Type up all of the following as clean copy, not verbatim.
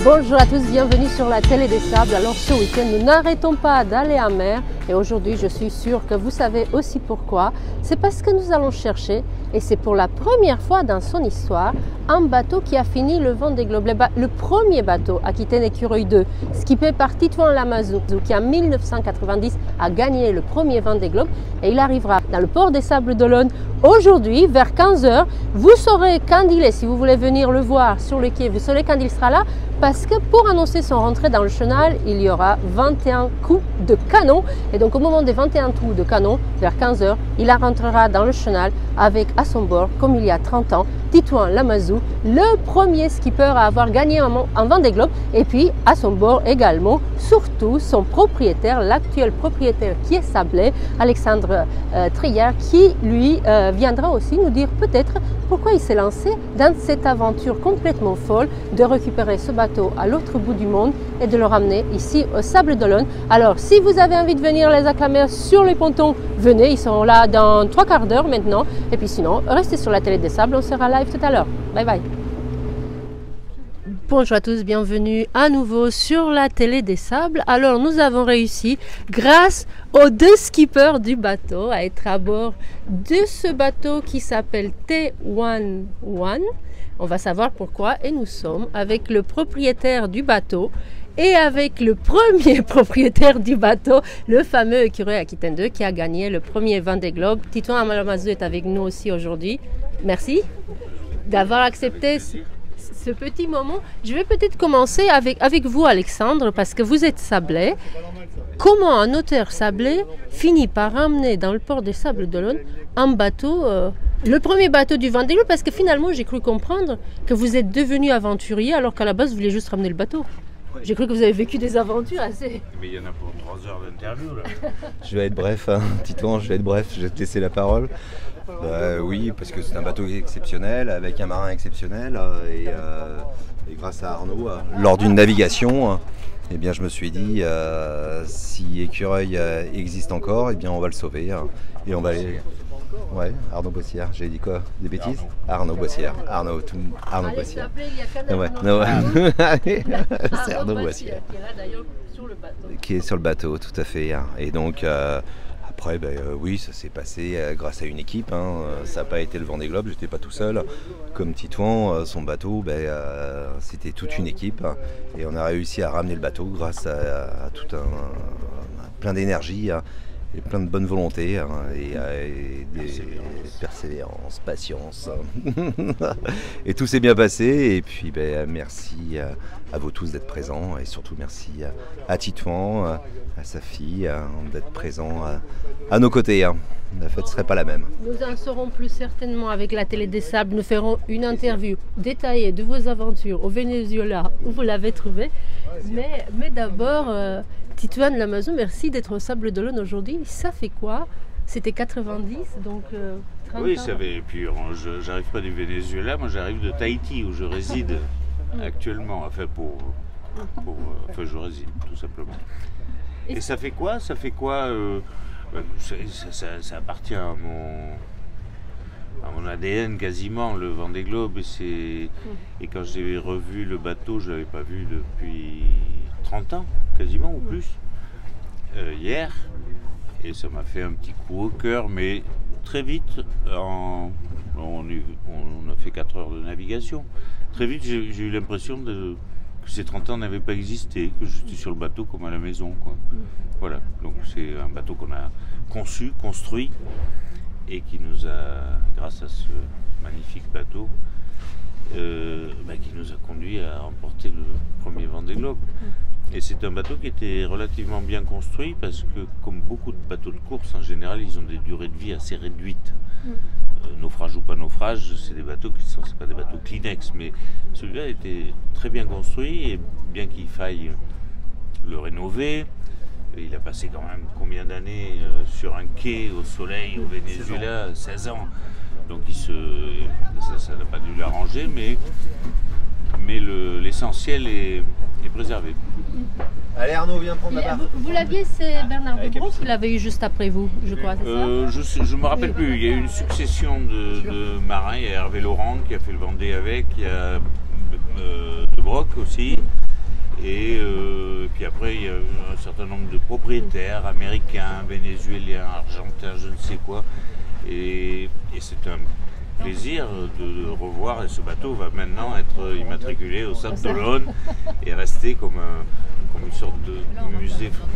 Bonjour à tous, bienvenue sur la télé des sables. Alors ce week-end, nous n'arrêtons pas d'aller en mer et aujourd'hui je suis sûre que vous savez aussi pourquoi. C'est parce que nous allons chercher, et c'est pour la première fois dans son histoire, un bateau qui a fini le Vendée Globe. Le premier bateau Aquitaine Écureuil 2, skippé par Titouan Lamazou, qui en 1990 a gagné le premier Vendée Globe, et il arrivera dans le port des Sables d'Olonne aujourd'hui vers 15 h. Vous saurez quand il est, si vous voulez venir le voir sur le quai, vous saurez quand il sera là, parce que pour annoncer son rentrée dans le chenal, il y aura 21 coups de canon. Et donc au moment des 21 coups de canon, vers 15 h, il rentrera dans le chenal avec à son bord, comme il y a 30 ans, Titouan Lamazou, le premier skipper à avoir gagné un Vendée Globe. Et puis à son bord également, surtout son propriétaire, l'actuel propriétaire qui est sablé, Alexandre Trier, qui lui viendra aussi nous dire peut-être pourquoi il s'est lancé dans cette aventure complètement folle de récupérer ce bateau à l'autre bout du monde et de le ramener ici au Sables d'Olonne. Alors si vous avez envie de venir les acclamer sur les pontons, venez, ils seront là dans 3 quarts d'heure maintenant. Et puis sinon, restez sur la télé des sables, on sera live tout à l'heure. Bye bye. Bonjour à tous, bienvenue à nouveau sur la télé des sables. Alors nous avons réussi, grâce aux 2 skippers du bateau, à être à bord de ce bateau qui s'appelle T11. On va savoir pourquoi, et nous sommes avec le propriétaire du bateau et avec le premier propriétaire du bateau, le fameux Écureuil Aquitaine 2 qui a gagné le premier Vendée Globe. Titouan Lamazou est avec nous aussi aujourd'hui. Merci d'avoir accepté ce petit moment. Je vais peut-être commencer avec vous, Alexandre, parce que vous êtes sablé. Comment un auteur sablé finit par ramener dans le port des Sables d'Olonne un bateau, le premier bateau du Vendée Globe, parce que finalement j'ai cru comprendre que vous êtes devenu aventurier alors qu'à la base vous vouliez juste ramener le bateau. J'ai cru que vous avez vécu des aventures assez... Mais il y en a pour 3 heures d'interview là. Je vais être bref, hein. Titouan, je vais être bref, je vais te laisser la parole. Oui, parce que c'est un bateau exceptionnel, avec un marin exceptionnel, et grâce à Arnaud, lors d'une navigation, eh bien, je me suis dit, si Écureuil existe encore, eh bien, on va le sauver, et on va aller... Ouais, Arnaud Boissière, j'ai dit quoi? Des bêtises? Arnaud Boissière, Arnaud Boissière. C'est Arnaud Boissière. Qui est là d'ailleurs sur le bateau. Qui est sur le bateau, tout à fait. Et donc, après, oui, ça s'est passé grâce à une équipe. Ça n'a pas été le Vendée Globe, j'étais pas tout seul. Comme Titouan, son bateau, c'était toute une équipe. Et on a réussi à ramener le bateau grâce à tout plein d'énergie. Et plein de bonne volonté et des persévérances, patience. Et tout s'est bien passé. Et puis merci à vous tous d'être présents. Et surtout merci à Titouan, à sa fille, d'être présent à nos côtés. La fête ne serait pas la même. Nous en saurons plus certainement avec la télé des sables. Nous ferons une interview détaillée de vos aventures au Venezuela où vous l'avez trouvé. Mais d'abord... Titouan Lamazou, merci d'être au Sables d'Olonne aujourd'hui. Ça fait quoi? C'était 90, donc 30 oui, ans. ça fait. Et puis j'arrive pas du Venezuela, moi j'arrive de Tahiti où je réside actuellement. Enfin, je réside tout simplement. Et ça fait quoi? Ça appartient à mon ADN quasiment, le Vendée Globe. Et quand j'ai revu le bateau, je l'avais pas vu depuis 30 ans, quasiment ou plus, hier, et ça m'a fait un petit coup au cœur, mais très vite, on a fait 4 heures de navigation, très vite j'ai eu l'impression que ces 30 ans n'avaient pas existé, que j'étais sur le bateau comme à la maison, quoi. Voilà, donc c'est un bateau qu'on a conçu, construit, et qui nous a, grâce à ce magnifique bateau, qui nous a conduit à remporter le premier Vendée Globe. Et c'est un bateau qui était relativement bien construit parce que, comme beaucoup de bateaux de course, en général, ils ont des durées de vie assez réduites. Naufrage ou pas naufrage, c'est des bateaux qui sont, c'est pas des bateaux Kleenex, mais celui-là était très bien construit et bien qu'il faille le rénover, il a passé quand même combien d'années sur un quai au soleil au Venezuela, 16 ans. Donc ça n'a pas dû l'arranger, mais l'essentiel est préservé. Allez Arnaud, viens prendre la barre. Vous l'aviez, c'est Bernard Debron qui l'avait eu juste après vous, je crois, c'est ça? Je me rappelle plus, il y a eu une succession de marins, il y a Hervé Laurent qui a fait le Vendée avec, il y a De Broc aussi, Et puis après, il y a un certain nombre de propriétaires américains, vénézuéliens, argentins, je ne sais quoi. Et c'est un plaisir de revoir, et ce bateau va maintenant être immatriculé au Sable d'Olonne et rester comme une sorte de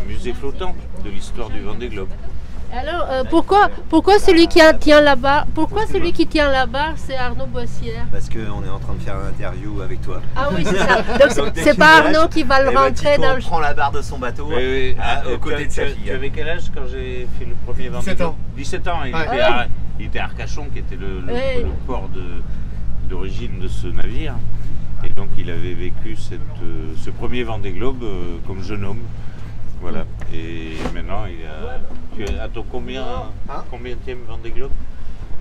musée flottant de l'histoire du Vendée Globe. Alors, pourquoi celui qui tient la barre, c'est Arnaud Boissière? Parce qu'on est en train de faire une interview avec toi. Ah oui, c'est ça. Donc c'est pas Arnaud qui va le rentrer dans le... prend la barre de son bateau aux côtés de sa fille. Tu avais quel âge quand j'ai fait le premier Vendée Globe? 17 ans. Il était à Arcachon, qui était le port d'origine de ce navire. Et donc il avait vécu ce premier Vendée Globe comme jeune homme. Voilà. Et maintenant, tu es à ton combienième Vendée Globe?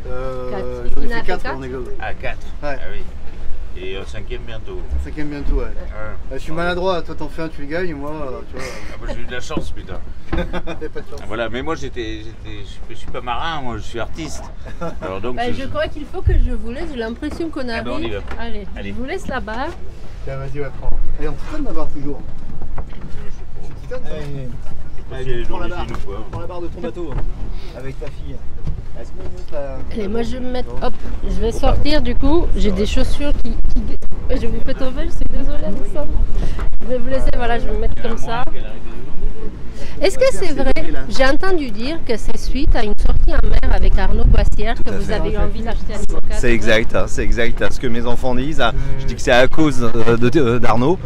J'en ai fait 4 Vendée Globe. Ah, 4. Ouais. Ah oui. Et un 5e bientôt. Un 5e bientôt, ouais. Ah. Je suis maladroit, toi t'en fais un, tu le gagnes, moi, tu vois. Ah bah, j'ai eu de la chance, putain. T'as pas de chance. Voilà, mais moi je suis pas marin, moi je suis artiste. Alors donc, je crois qu'il faut que je vous laisse, j'ai l'impression qu'on arrive. ben, on y va. Allez, Allez. je vous laisse la barre. Tiens, vas-y, ouais, prends. Allez, on titane la barre toujours. Tu titanes, ça? prends la barre. Prends la barre de ton bateau, avec ta fille. Est-ce que Allez, moi je vais me mettre, hop, je vais sortir du coup, j'ai des chaussures qui... Je vous fais tomber, je suis désolée Alexandre. Je vais vous laisser, voilà, je vais me mettre comme ça. Est-ce que c'est vrai, j'ai entendu dire que c'est suite à une sortie en mer avec Arnaud Boissière que vous avez eu envie d'acheter un IMOCA? C'est exact, ce que mes enfants disent. Je dis que c'est à cause d'Arnaud.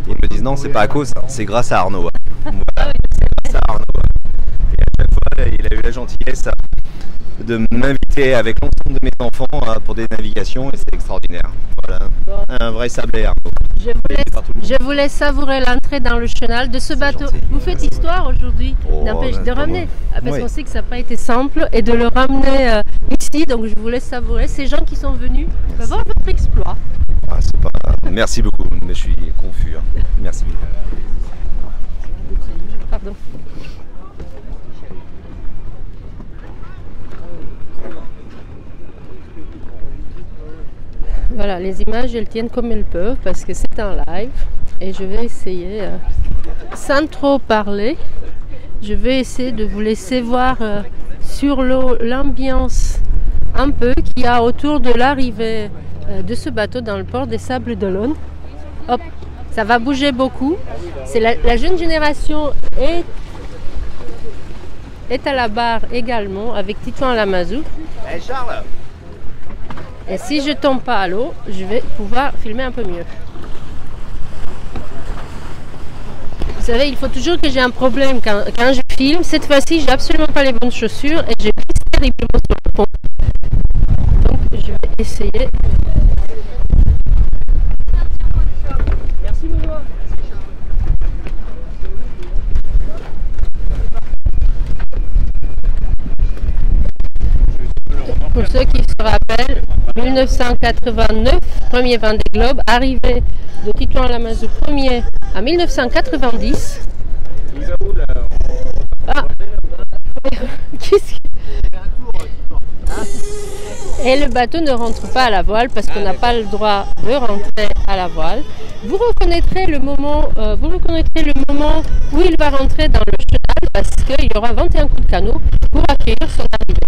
Ils me disent non, c'est pas à cause, c'est grâce à Arnaud. Voilà, c'est grâce à Arnaud. Et à chaque fois, il a eu la gentillesse de m'inviter avec l'ensemble de mes enfants pour des navigations et c'est extraordinaire. Voilà, un vrai sablé Arnaud. Je vous laisse savourer l'entrée dans le chenal de ce bateau. Gentil. Vous faites histoire aujourd'hui, n'empêche de ramener, parce qu'on sait que ça n'a pas été simple, et de le ramener ici, donc je vous laisse savourer ces gens qui sont venus voir votre exploit. Ah, merci beaucoup, mais je suis confus. Merci beaucoup. Pardon. Voilà, les images, elles tiennent comme elles peuvent parce que c'est un live et je vais essayer, sans trop parler, je vais essayer de vous laisser voir sur l'eau l'ambiance un peu qu'il y a autour de l'arrivée de ce bateau dans le port des Sables d'Olonne. Hop, ça va bouger beaucoup. C'est la jeune génération est à la barre également avec Titouan Lamazou. Hey Charles. Et si je tombe pas à l'eau, je vais pouvoir filmer un peu mieux. Vous savez, il faut toujours que j'ai un problème quand je filme. Cette fois-ci, j'ai absolument pas les bonnes chaussures et j'ai pris terriblement sur le pont. Donc, je vais essayer. Merci beaucoup. Pour ceux qui se rappellent, 1989, premier Vendée Globe, arrivé de Titouan Lamazou premier en 1990. Ah. Et le bateau ne rentre pas à la voile parce qu'on n'a pas le droit de rentrer à la voile. Vous reconnaîtrez le moment où il va rentrer dans le chenal parce qu'il y aura 21 coups de canot pour accueillir son arrivée.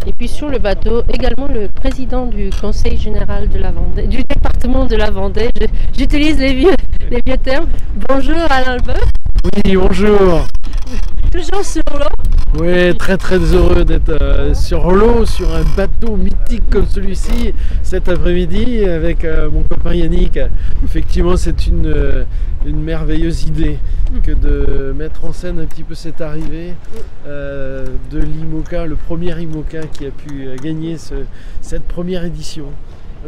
Et puis sur le bateau, également le président du conseil général de la Vendée, du département de la Vendée. J'utilise les vieux termes. Bonjour Alain Leboeuf. Oui, bonjour. Toujours sur l'eau. Oui, très très heureux d'être sur l'eau, sur un bateau mythique comme celui-ci cet après-midi avec mon copain Yannick. Effectivement, c'est une merveilleuse idée que de mettre en scène un petit peu cette arrivée de l'IMOCA, le premier IMOCA qui a pu gagner cette première édition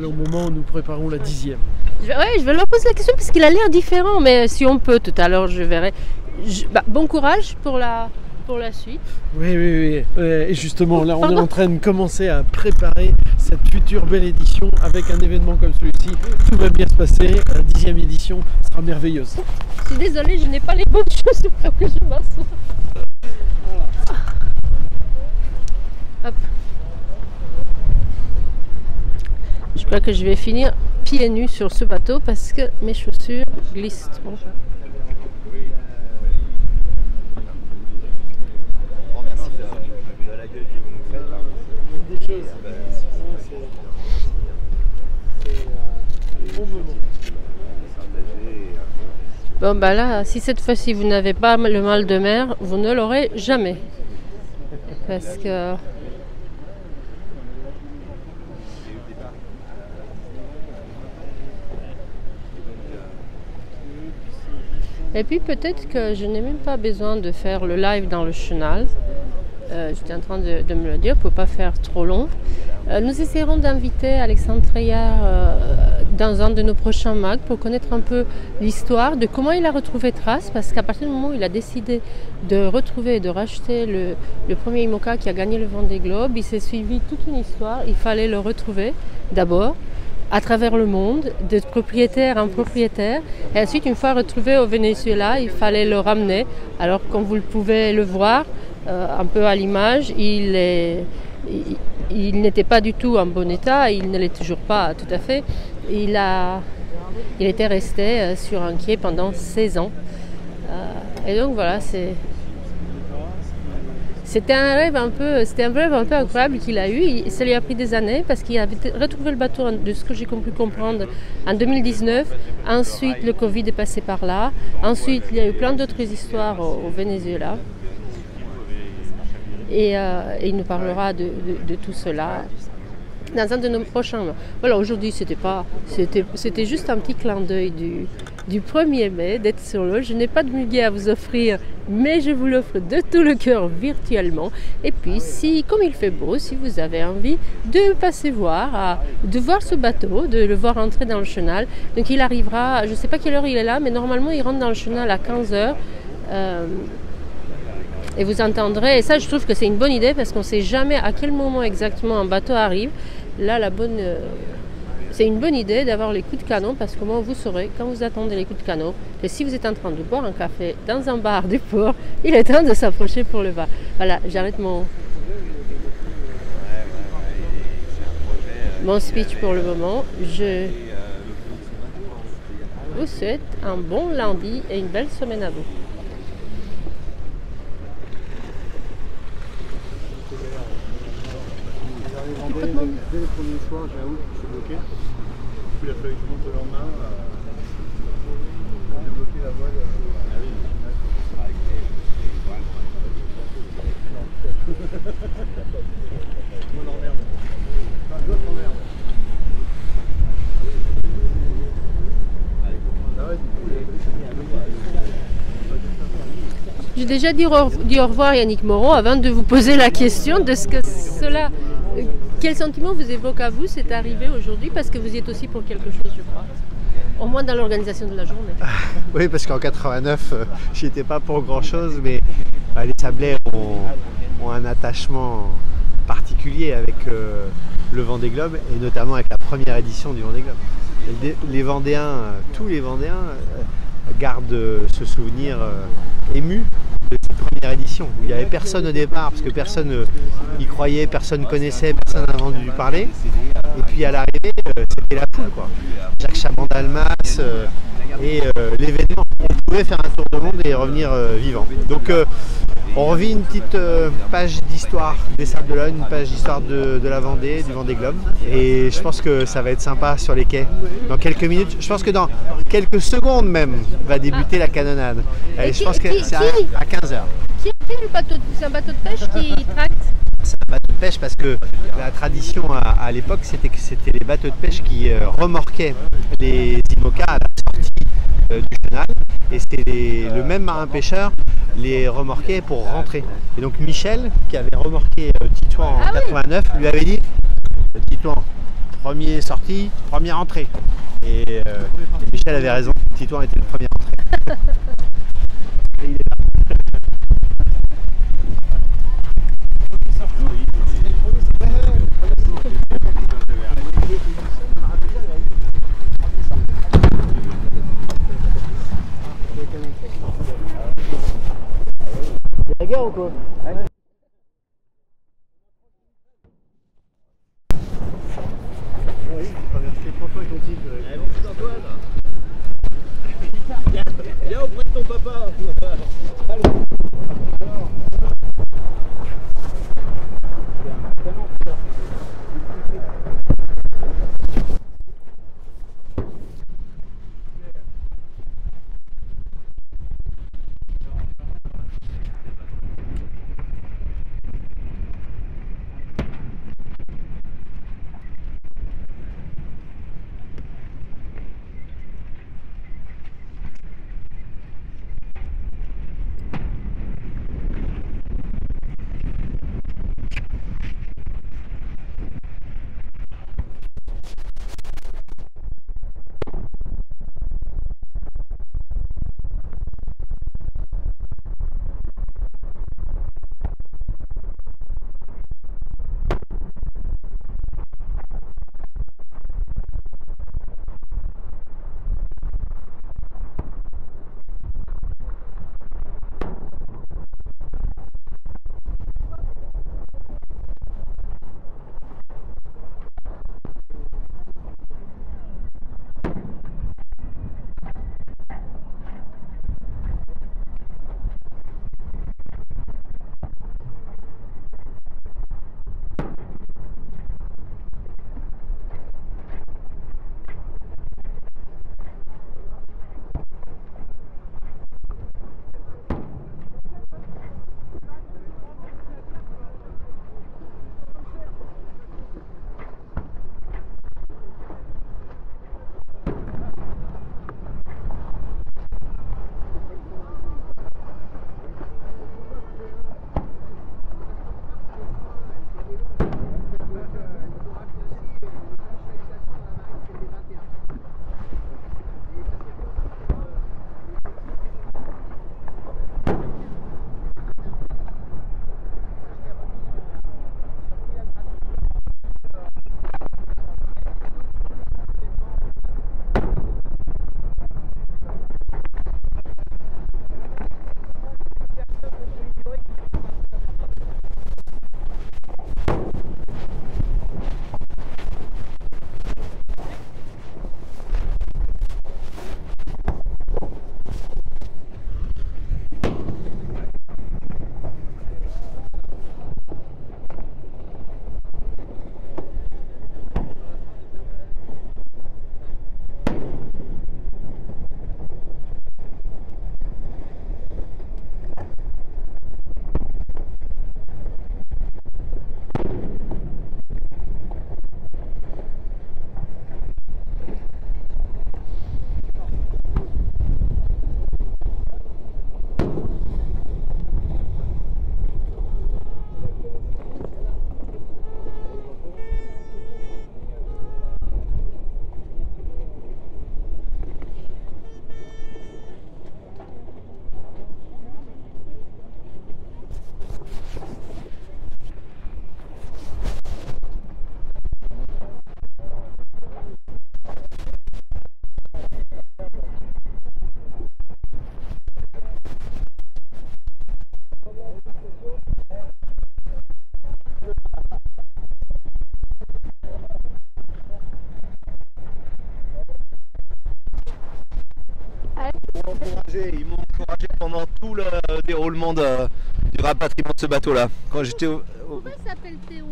au moment où nous préparons la 10e. Je vais leur poser la question parce qu'il a l'air différent, mais si on peut tout à l'heure, je verrai. Bon courage pour la suite. Oui. Et justement, là, on est en train de commencer à préparer cette future belle édition avec un événement comme celui-ci. Tout va bien se passer. La 10e édition sera merveilleuse. Je suis désolée, je n'ai pas les bonnes choses pour que je m'assoie. Hop. crois que je vais finir pieds nus sur ce bateau parce que mes chaussures glissent trop. Bon bah là, si cette fois-ci vous n'avez pas le mal de mer, vous ne l'aurez jamais. Parce que... Et puis peut-être que je n'ai même pas besoin de faire le live dans le chenal. J'étais en train de me le dire pour ne pas faire trop long. Nous essaierons d'inviter Alexandre Treillard dans un de nos prochains mags pour connaître un peu l'histoire de comment il a retrouvé Trace, parce qu'à partir du moment où il a décidé de retrouver et de racheter le premier IMOCA qui a gagné le Vendée Globe, il s'est suivi toute une histoire. Il fallait le retrouver d'abord à travers le monde, de propriétaire en propriétaire, et ensuite une fois retrouvé au Venezuela, il fallait le ramener. Alors comme vous pouvez le voir un peu à l'image, il n'était pas du tout en bon état, il ne l'est toujours pas tout à fait. Il était resté sur un quai pendant 16 ans. Et donc voilà, c'était un rêve un peu incroyable qu'il a eu. Ça lui a pris des années parce qu'il avait retrouvé le bateau, de ce que j'ai compris comprendre, en 2019. Ensuite, le Covid est passé par là. Ensuite, il y a eu plein d'autres histoires au Venezuela. Et il nous parlera de tout cela dans un de nos prochains. Voilà, aujourd'hui, c'était juste un petit clin d'œil du 1er mai, d'être sur l'eau. Je n'ai pas de muguet à vous offrir, mais je vous l'offre de tout le cœur virtuellement. Et puis, comme il fait beau, si vous avez envie de passer de voir ce bateau, de le voir entrer dans le chenal. Donc il arrivera, je ne sais pas quelle heure il est là, mais normalement il rentre dans le chenal à 15h. Et vous entendrez, et ça je trouve que c'est une bonne idée parce qu'on ne sait jamais à quel moment exactement un bateau arrive. Là, c'est une bonne idée d'avoir les coups de canon parce que moi vous saurez quand vous attendez les coups de canon que si vous êtes en train de boire un café dans un bar du port, il est temps de s'approcher pour le bar. Voilà, j'arrête mon speech pour le moment. Je vous souhaite un bon lundi et une belle semaine à vous. Complètement. Dès le premier soir, j'avoue que je suis bloqué. Puis il a fallu que je monte le lendemain. J'ai bloqué la voile. Moi, on emmerde. Enfin, d'autres emmerdent. J'ai déjà dit au revoir Yannick Moreau avant de vous poser la question de ce que cela... Quel sentiment vous évoque à vous, c'est arrivé aujourd'hui, parce que vous y êtes aussi pour quelque chose, je crois. Au moins dans l'organisation de la journée. Oui, parce qu'en 89, j'y étais pas pour grand-chose, mais les Sablés ont un attachement particulier avec le Vendée Globe, et notamment avec la première édition du Vendée Globe. Les Vendéens, tous les Vendéens, gardent ce souvenir ému de cette première édition, où il n'y avait personne au départ, parce que personne y croyait, personne connaissait, personne n'a entendu parler. Et puis à l'arrivée, c'était la foule, quoi. Jacques Chaban-Dalmas et l'événement. On pouvait faire un tour de monde et revenir vivant. Donc on revit une petite page d'histoire des Sables d'Olonne, une page d'histoire de la Vendée, du Vendée Globe. Et je pense que ça va être sympa sur les quais. Dans quelques minutes, je pense que dans quelques secondes même, va débuter la canonnade. Et je pense que c'est à 15h. Qui a fait le bateau? C'est un bateau de pêche qui tracte? C'est un bateau de pêche parce que la tradition à l'époque, c'était que c'était les bateaux de pêche qui remorquaient les IMOCA à la sortie du chenal. Et c'est le même marin pêcheur les remorquait pour rentrer. Et donc Michel, qui avait remorqué Titouan en 89, lui avait dit Titouan, premier sorti, première entrée. Et Michel avait raison, Titouan était le premier entrée. Et il est là. La guerre ou quoi? Oui, vachement attentif. Viens auprès de ton papa. Ils m'ont encouragé pendant tout le déroulement du rapatriement de ce bateau-là. Quand j'étais Pourquoi ça s'appelle T11?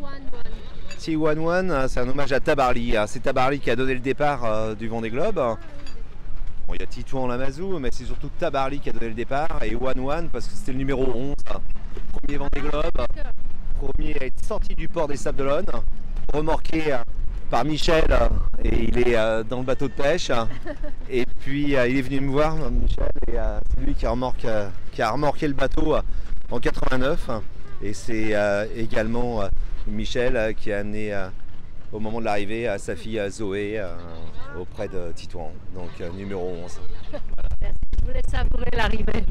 T11, c'est un hommage à Tabarly. C'est Tabarly qui a donné le départ du Vendée Globe. Bon, il y a Titouan Lamazou, mais c'est surtout Tabarly qui a donné le départ. Et 11 parce que c'était le numéro 11, premier Vendée Globe, premier à être sorti du port des Sables d'Olonne, remorqué par Michel, et il est dans le bateau de pêche. Et puis il est venu me voir, Michel, et c'est lui qui a remorqué le bateau en 89. Et c'est également Michel qui a amené au moment de l'arrivée sa fille Zoé auprès de Titouan, donc numéro 11. Merci. Je vous laisse savourer l'arrivée.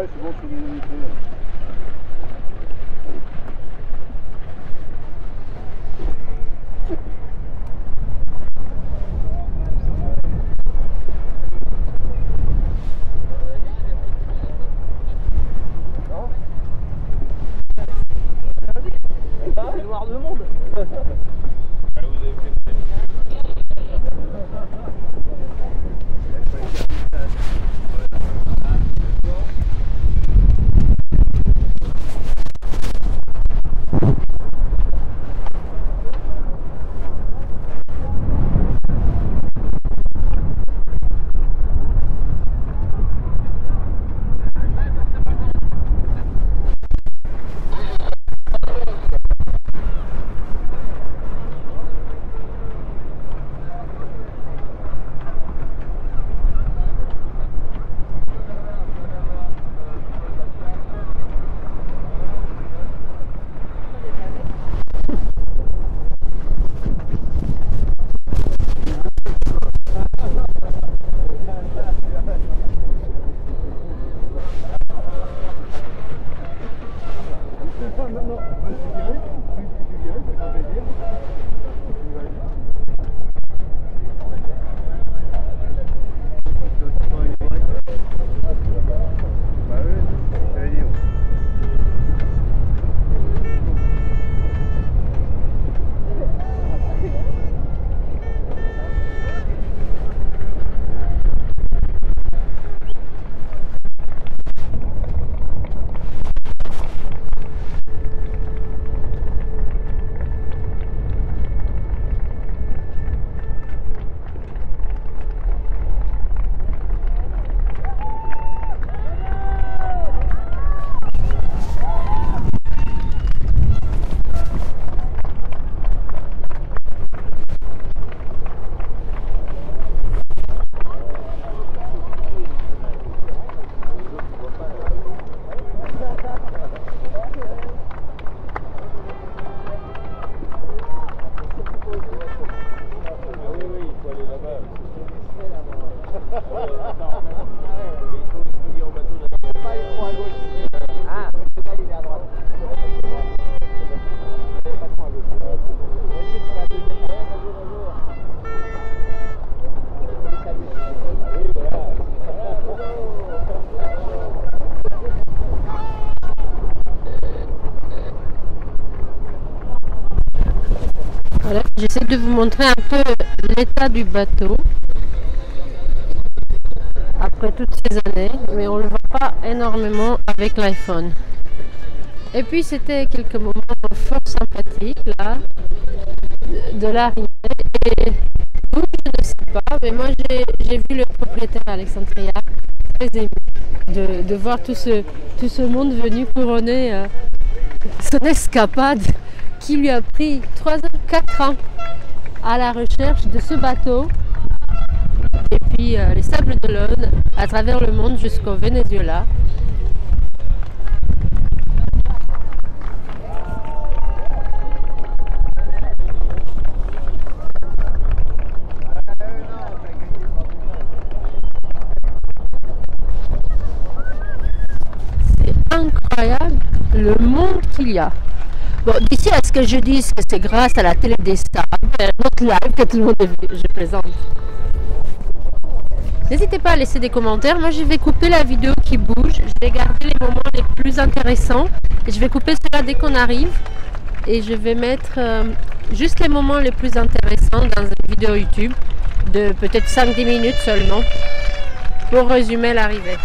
Ouais, c'est bon, c'est bien invité. C'est noir de monde. Voilà, j'essaie de vous montrer un peu l'état du bateau après toutes ces années, mais on ne le voit pas énormément avec l'iPhone. Et puis c'était quelques moments fort sympathiques là, de l'arrivée. Et vous, je ne sais pas, mais moi j'ai vu le propriétaire Alexandria très ému de voir tout ce monde venu couronner son escapade qui lui a pris 3 ans, 4 ans à la recherche de ce bateau et puis les sables d'Olonne à travers le monde jusqu'au Venezuela. C'est incroyable le monde qu'il y a. Bon, d'ici à ce que je dise que c'est grâce à la télé des sables, notre live que tout le monde a vu, je plaisante. N'hésitez pas à laisser des commentaires. Moi, je vais couper la vidéo qui bouge. Je vais garder les moments les plus intéressants. Et je vais couper cela dès qu'on arrive. Et je vais mettre juste les moments les plus intéressants dans une vidéo YouTube de peut-être 5-10 minutes seulement pour résumer l'arrivée.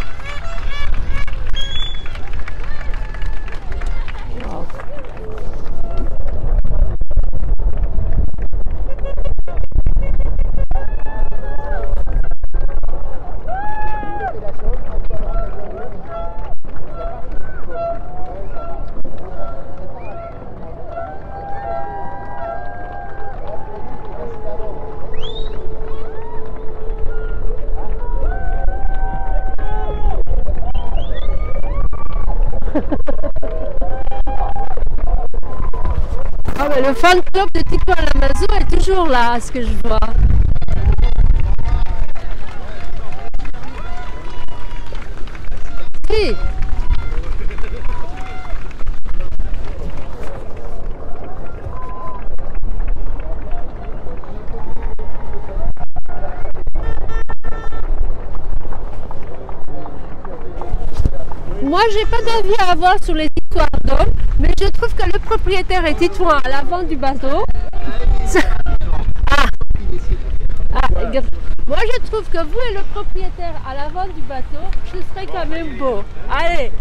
Ah mais le fan club de Tito Alamazo est toujours là, à ce que je vois. Si, Moi, j'ai pas d'avis à avoir sur les histoires d'hommes, mais je trouve que le propriétaire est titouan à l'avant du bateau. Moi, je trouve que vous et le propriétaire à l'avant du bateau, ce serait quand même beau. Allez,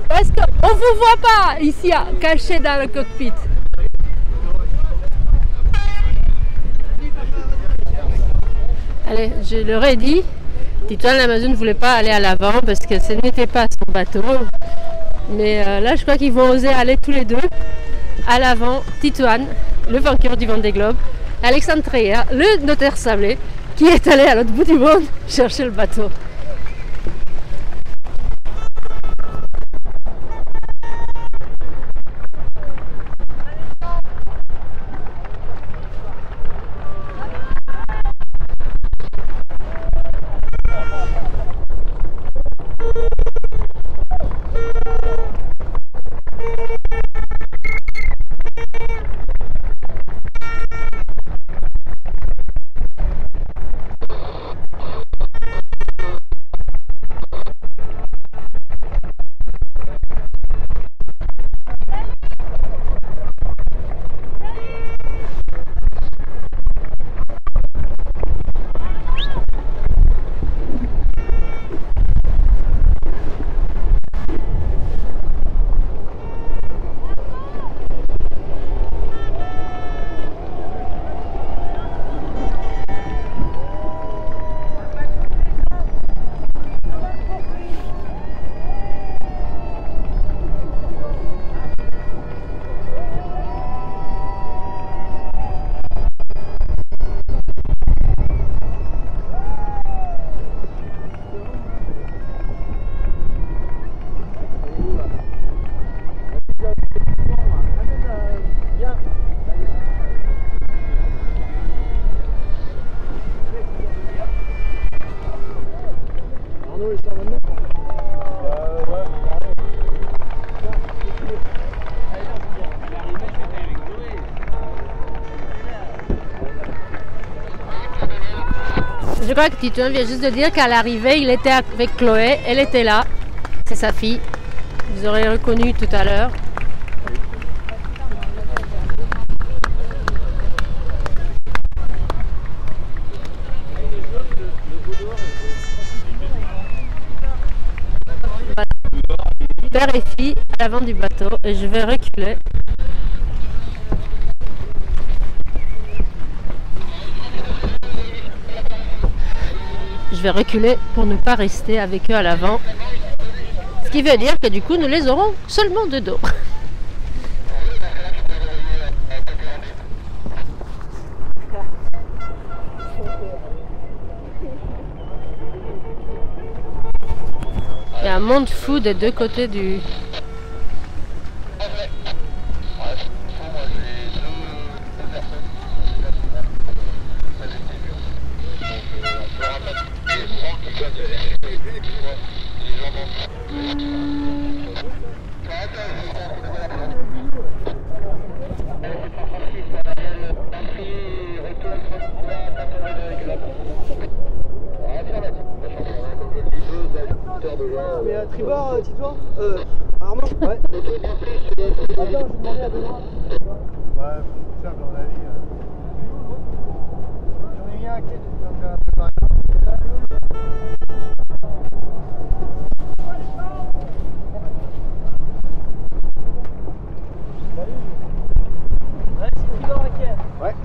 parce qu'on ne vous voit pas ici, caché dans le cockpit. Allez, je leur ai dit, Titouan l'Amazon ne voulait pas aller à l'avant parce que ce n'était pas son bateau. Mais là, je crois qu'ils vont oser aller tous les deux à l'avant. Titouan, le vainqueur du Vendée Globe, Alexandre Treyer, le notaire sablé, qui est allé à l'autre bout du monde chercher le bateau. Je crois que Titouan vient juste de dire qu'à l'arrivée, il était avec Chloé. Elle était là. C'est sa fille. Vous aurez reconnu tout à l'heure. Père et fille à l'avant du bateau. Et je vais reculer. Je vais reculer pour ne pas rester avec eux à l'avant. Ce qui veut dire que du coup, nous les aurons seulement de dos. Il y a un monde fou des deux côtés du... Mais à tribord, Titouan Armand ouais. Attends, je vais demander à Benoît. Ouais, faut faire dans la vie. J'en ai mis un qui est Ouais, c'est tribord à quai. Ouais.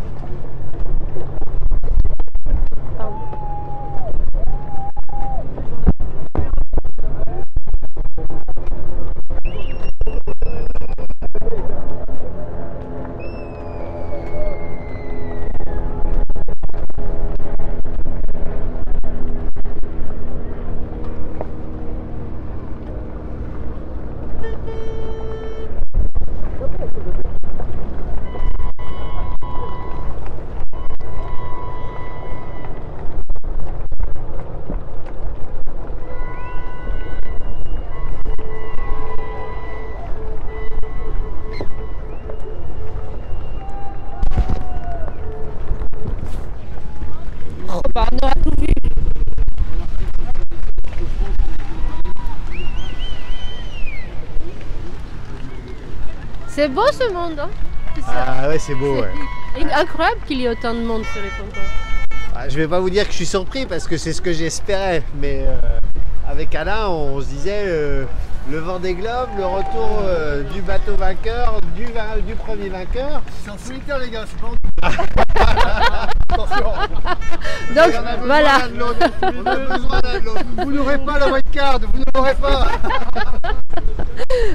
C'est beau ce monde, hein? Ah ouais, c'est beau, ouais. C'est incroyable qu'il y ait autant de monde sur les pontons. Ah, je vais pas vous dire que je suis surpris parce que c'est ce que j'espérais, mais avec Alain, on se disait le Vendée Globe, le retour du bateau vainqueur, du premier vainqueur. C'est en solitaire, les gars, c'est pas en attention. Donc voilà. On a besoin d'un de l'autre. Vous n'aurez pas la white card, vous ne l'aurez pas.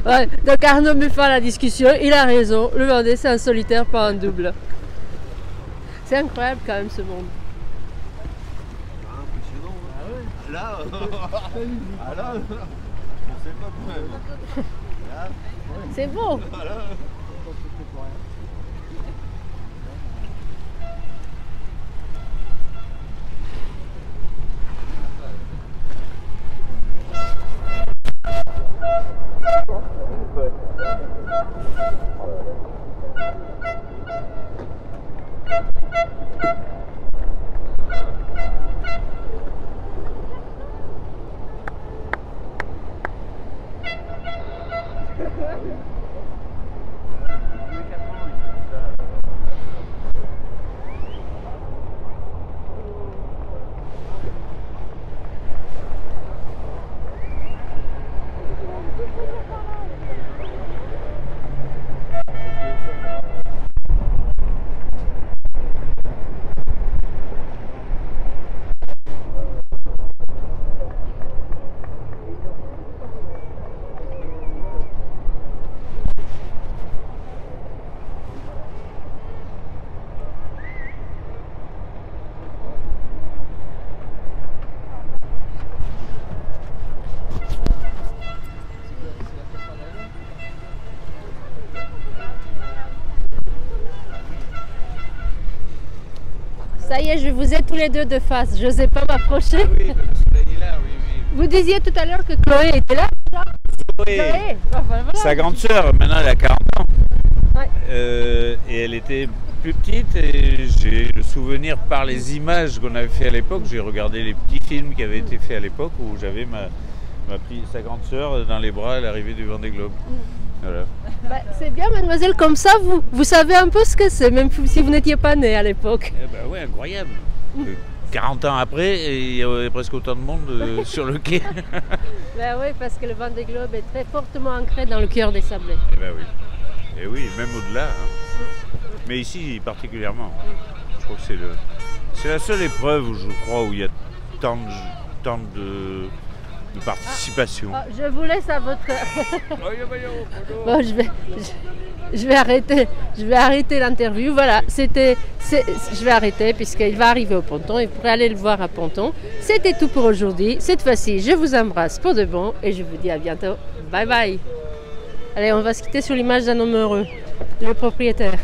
Ouais, donc Arnaud me fait la discussion, il a raison, le Vendée c'est un solitaire, pas un double. C'est incroyable quand même ce monde. Là, là, on sait pas pourquoi. C'est beau. Ça y est, je vous ai tous les deux de face, je n'osais pas m'approcher. Oui, le soleil est là, oui, oui. Vous disiez tout à l'heure que Chloé était là. Chloé, enfin, voilà. Sa grande sœur, maintenant elle a 40 ans. Ouais. Et elle était plus petite et j'ai le souvenir par les images qu'on avait fait à l'époque. J'ai regardé les petits films qui avaient été faits à l'époque où j'avais sa grande sœur dans les bras à l'arrivée du Vendée Globe. Voilà. Bah, c'est bien, mademoiselle, comme ça, vous savez un peu ce que c'est, même si vous n'étiez pas née à l'époque. Eh ben ouais, incroyable. 40 ans après, et il y avait presque autant de monde sur le quai. Ben oui, parce que le Vendée Globe est très fortement ancré dans le cœur des Sablés. Eh ben oui. Et oui, même au-delà. Hein. Mais ici particulièrement. Je crois que c'est la seule épreuve, je crois, où il y a tant de participation. Oh, je vous laisse à votre... Bon, je vais arrêter l'interview. Voilà, je vais arrêter puisqu'il va arriver au ponton. Il pourrait aller le voir à Ponton. C'était tout pour aujourd'hui. Cette fois-ci, je vous embrasse pour de bon et je vous dis à bientôt. Bye bye. Allez, on va se quitter sur l'image d'un homme heureux, le propriétaire.